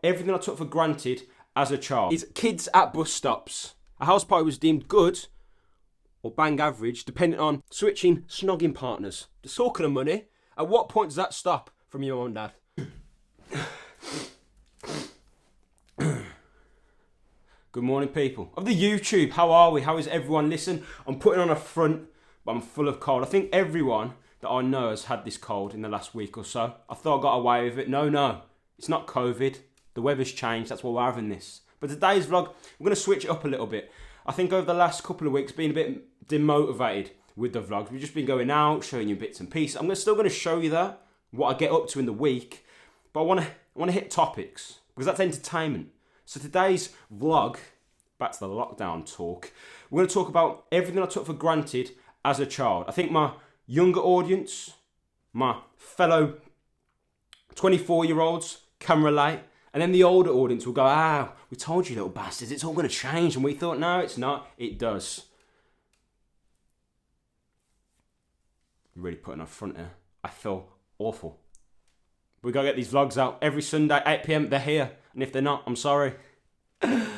Everything I took for granted as a child. Is kids at bus stops. A house party was deemed good or bang average, depending on switching snogging partners. The talking of money, at what point does that stop from your mum and dad? Good morning, people of the YouTube. How are we? How is everyone? Listen, I'm putting on a front, but I'm full of cold. I think everyone that I know has had this cold in the last week or so. I thought I got away with it. No, it's not COVID. The weather's changed. That's why we're having this. But today's vlog, we're going to switch it up a little bit. I think over the last couple of weeks, been a bit demotivated with the vlogs. We've just been going out, showing you bits and pieces. I'm still going to show you that, what I get up to in the week. But I want to hit topics, because that's entertainment. So today's vlog, back to the lockdown talk, we're going to talk about everything I took for granted as a child. I think my younger audience, my fellow 24-year-olds can relate. And then the older audience will go, we told you, little bastards, it's all going to change. And we thought, no, it's not. It does. I'm really putting up front here. I feel awful. We got to get these vlogs out every Sunday, 8 p.m. They're here. And if they're not, I'm sorry. I've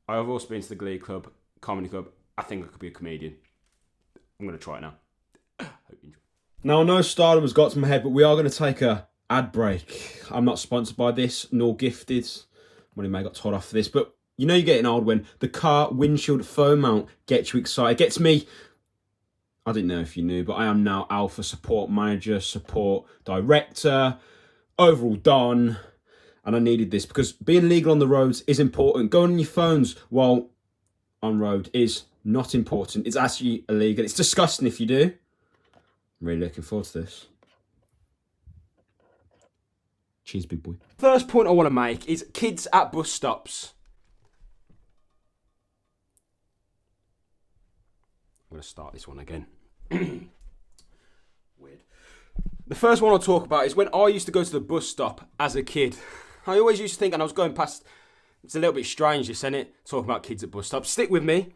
also been to the Glee Club, Comedy Club. I think I could be a comedian. I'm going to try it now. Hope you enjoy. Now, I know stardom has got to my head, but we are going to take a ad break. I'm not sponsored by this, nor gifted. Money may got told off for this, but you know you're getting old when the car windshield foam mount gets you excited. It gets me. I didn't know if you knew, but I am now Alpha Support Manager, Support Director, overall Don, and I needed this because being legal on the roads is important. Going on your phones while on road is not important. It's actually illegal. It's disgusting if you do. I'm really looking forward to this. Cheers, big boy. First point I want to make is kids at bus stops. I'm going to start this one again. Weird. The first one I'll talk about is when I used to go to the bus stop as a kid. I always used to think, and I was going past, it's a little bit strange, isn't it? Talking about kids at bus stops. Stick with me.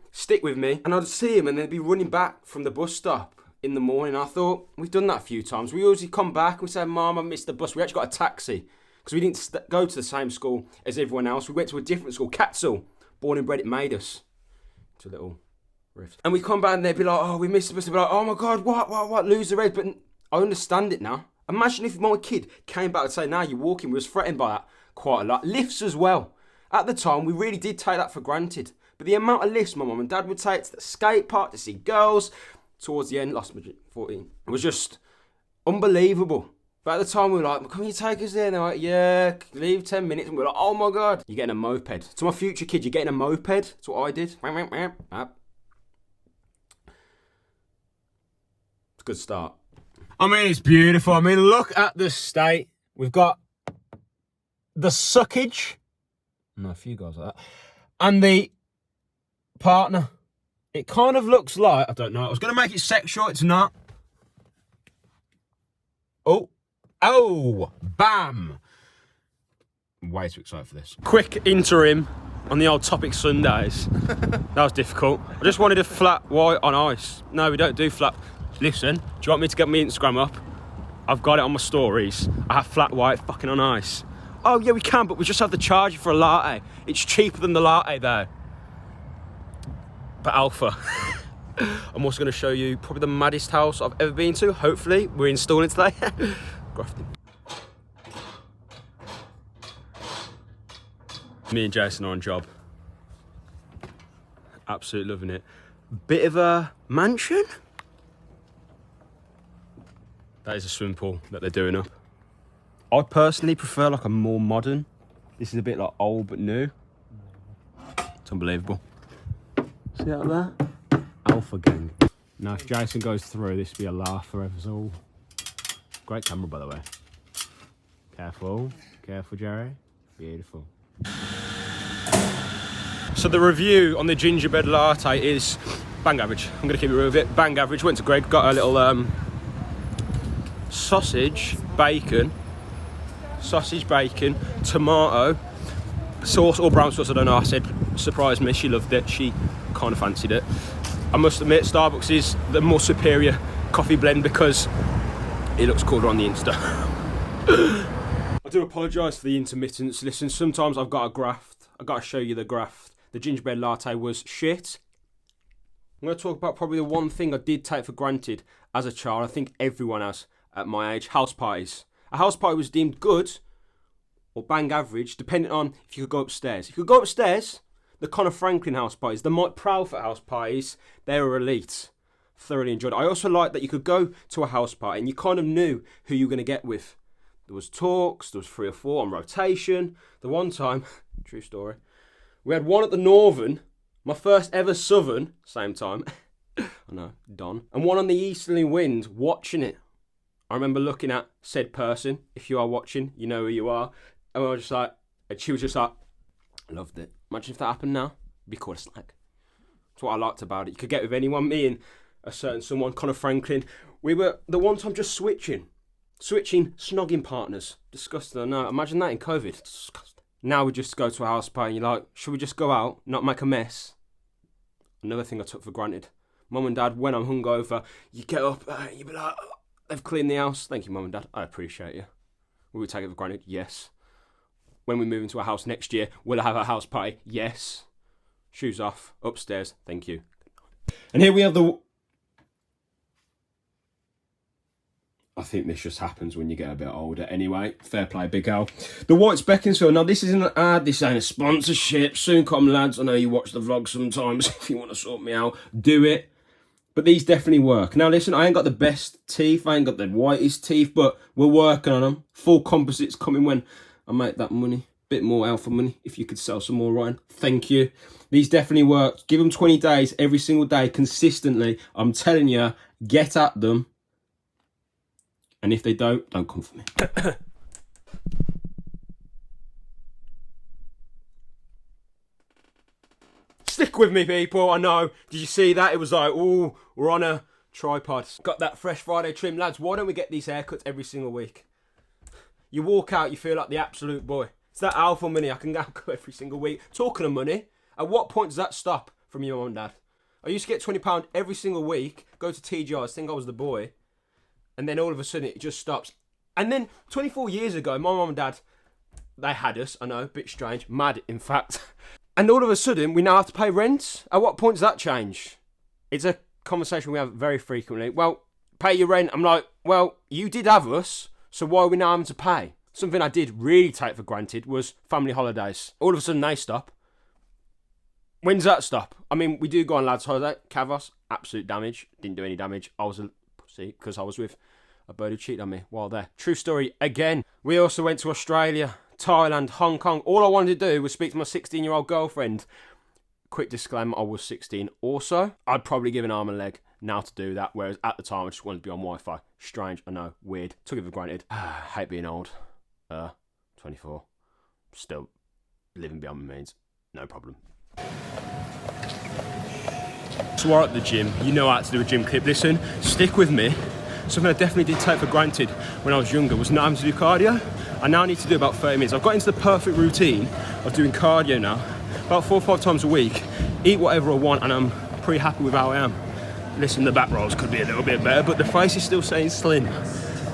And I'd see them and they'd be running back from the bus stop in the morning. I thought, we've done that a few times. We usually come back and we say, Mum, I missed the bus. We actually got a taxi because we didn't go to the same school as everyone else. We went to a different school, Counselling. Born and bred, it made us. It's a little rift. And we come back and they'd be like, oh, we missed the bus. They'd be like, oh my God, what? Lose the red. But I understand it now. Imagine if my kid came back and said, now you're walking. We was threatened by that quite a lot. Lifts as well. At the time, we really did take that for granted. But the amount of lifts my mum and dad would take to the skate park to see girls, towards the end, lost my 14. It was just unbelievable. But at the time, we were like, can you take us there? And they're like, yeah, leave 10 minutes. And we were like, oh my God, you're getting a moped. To my future kid, you're getting a moped. That's what I did. It's a good start. I mean, it's beautiful. I mean, look at the state. We've got the suckage. No, a few guys like that. And the partner. It kind of looks like, I don't know, I was going to make it sexual, it's not. Oh, bam. I'm way too excited for this. Quick interim on the old Topic Sundays. That was difficult. I just wanted a flat white on ice. No, we don't do flat. Listen, do you want me to get my Instagram up? I've got it on my stories. I have flat white fucking on ice. Oh yeah, we can, but we just have the charger for a latte. It's cheaper than the latte though. But Alpha. I'm also going to show you probably the maddest house I've ever been to. Hopefully, we're installing it today. Grafting. Me and Jason are on job. Absolutely loving it. Bit of a mansion. That is a swimming pool that they're doing up. I personally prefer like a more modern. This is a bit like old but new. It's unbelievable. See that there? Alpha gang. Now if Jason goes through, this will be a laugh for us all. Great camera, by the way. Careful, Jerry. Beautiful. So the review on the gingerbread latte is bang average. I'm gonna keep it real with it. Bang average. Went to Greg, got a little sausage, bacon, tomato, sauce or brown sauce, I don't know. I said, surprised me, she loved it. She kind of fancied it. I must admit, Starbucks is the more superior coffee blend because it looks cooler on the Insta. I do apologise for the intermittence. Listen, sometimes I've got a graft. I've got to show you the graft. The gingerbread latte was shit. I'm going to talk about probably the one thing I did take for granted as a child. I think everyone has at my age. House parties. A house party was deemed good or bang average, depending on if you could go upstairs. If you could go upstairs, the Connor Franklin house parties, the Mike Proudfoot house parties, they were elite. Thoroughly enjoyed it. I also liked that you could go to a house party and you kind of knew who you were going to get with. There was talks, there was 3 or 4 on rotation. The one time, true story, we had one at the Northern, my first ever Southern, same time, I know, Don, and one on the Easterly Wind, watching it. I remember looking at said person, if you are watching, you know who you are, and I was just like, and she was just like, I loved it. Imagine if that happened now, it'd be called a slag. That's what I liked about it. You could get with anyone, me and a certain someone, Connor Franklin. We were, the one time, just switching snogging partners. Disgusting, I know. Imagine that in COVID. Disgusting. Now we just go to a house party and you're like, should we just go out, not make a mess? Another thing I took for granted. Mum and Dad, when I'm hungover, you get up, you be like, oh, they've cleaned the house. Thank you, Mum and Dad. I appreciate you. Will we take it for granted? Yes. When we move into a house next year, will I have a house party? Yes. Shoes off, upstairs. Thank you. And here we have the... I think this just happens when you get a bit older. Anyway, fair play, Big Al. The White's Beaconsfield. Now, this isn't an ad. This ain't a sponsorship. Soon come, lads. I know you watch the vlog sometimes. If you want to sort me out, do it. But these definitely work. Now, listen, I ain't got the best teeth. I ain't got the whitest teeth, but we're working on them. Full composites coming when I make that money. Bit more alpha money. If you could sell some more, Ryan. Thank you. These definitely work. Give them 20 days every single day consistently. I'm telling you, get at them. And if they don't come for me. Stick with me, people. I know. Did you see that? It was like, ooh, we're on a tripod. Got that Fresh Friday trim. Lads, why don't we get these haircuts every single week? You walk out, you feel like the absolute boy. It's that alpha money. I can go every single week. Talking of money, at what point does that stop from your mum and dad? I used to get £20 every single week, go to TGI's, think I was the boy. And then all of a sudden it just stops. And then 24 years ago, my mum and dad, they had us. I know, a bit strange. Mad, in fact. And all of a sudden, we now have to pay rent. At what point does that change? It's a conversation we have very frequently. Well, pay your rent. I'm like, well, you did have us, so why are we now having to pay? Something I did really take for granted was family holidays. All of a sudden, they stop. When's that stop? I mean, we do go on lads' holiday. Cavos, absolute damage. Didn't do any damage. I was a pussy because I was with a bird who cheated on me while there. True story again. We also went to Australia, Thailand, Hong Kong. All I wanted to do was speak to my 16-year-old girlfriend. Quick disclaimer, I was 16 also. I'd probably give an arm and leg now to do that, whereas at the time I just wanted to be on Wi-Fi. Strange, I know, weird. Took it for granted. Hate being old. 24. Still living beyond my means. No problem. So we're at the gym. You know how to do a gym clip. Listen, stick with me. Something I definitely did take for granted when I was younger was not having to do cardio. I now need to do about 30 minutes. I've got into the perfect routine of doing cardio now, about 4 or 5 times a week. Eat whatever I want, and I'm pretty happy with how I am. Listen, the back rolls could be a little bit better, but the face is still saying slim. I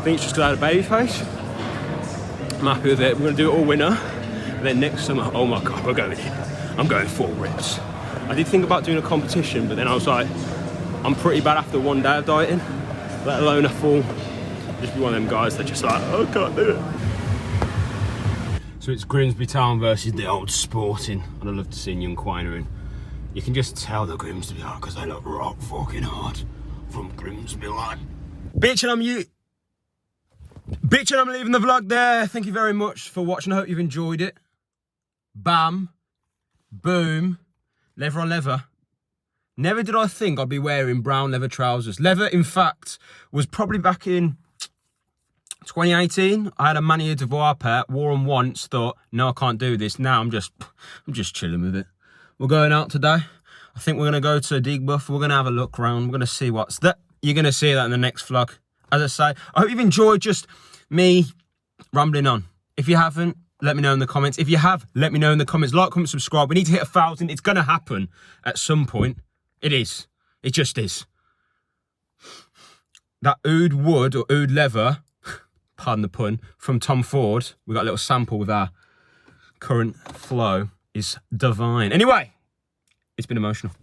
think it's just because I had a baby face. I'm happy with it. We're going to do it all winter. And then next summer, oh my God, we're going in. I'm going full rips. I did think about doing a competition, but then I was like, I'm pretty bad after one day of dieting, let alone a full. Just be one of them guys that just like, oh, I can't do it. So it's Grimsby Town versus the Old Sporting. And I love to see young Quiner in. You can just tell the Grimsby are because they look rock fucking hard from Grimsby, lad. Bitch, and I'm you. Bitch, and I'm leaving the vlog there. Thank you very much for watching. I hope you've enjoyed it. Bam. Boom. Leather on leather. Never did I think I'd be wearing brown leather trousers. Leather, in fact, was probably back in 2018. I had a Mania Devoir pair, wore them once, thought, no, I can't do this. Now I'm just chilling with it. We're going out today. I think we're going to go to Digbuff. We're going to have a look around. We're going to see what's there. You're going to see that in the next vlog. As I say, I hope you've enjoyed just me rambling on. If you haven't, let me know in the comments. If you have, let me know in the comments. Like, comment, subscribe. We need to hit 1,000. It's going to happen at some point. It is. It just is. That oud wood or oud leather pardon the pun, from Tom Ford. We got a little sample with our current flow. Is divine. Anyway, it's been emotional.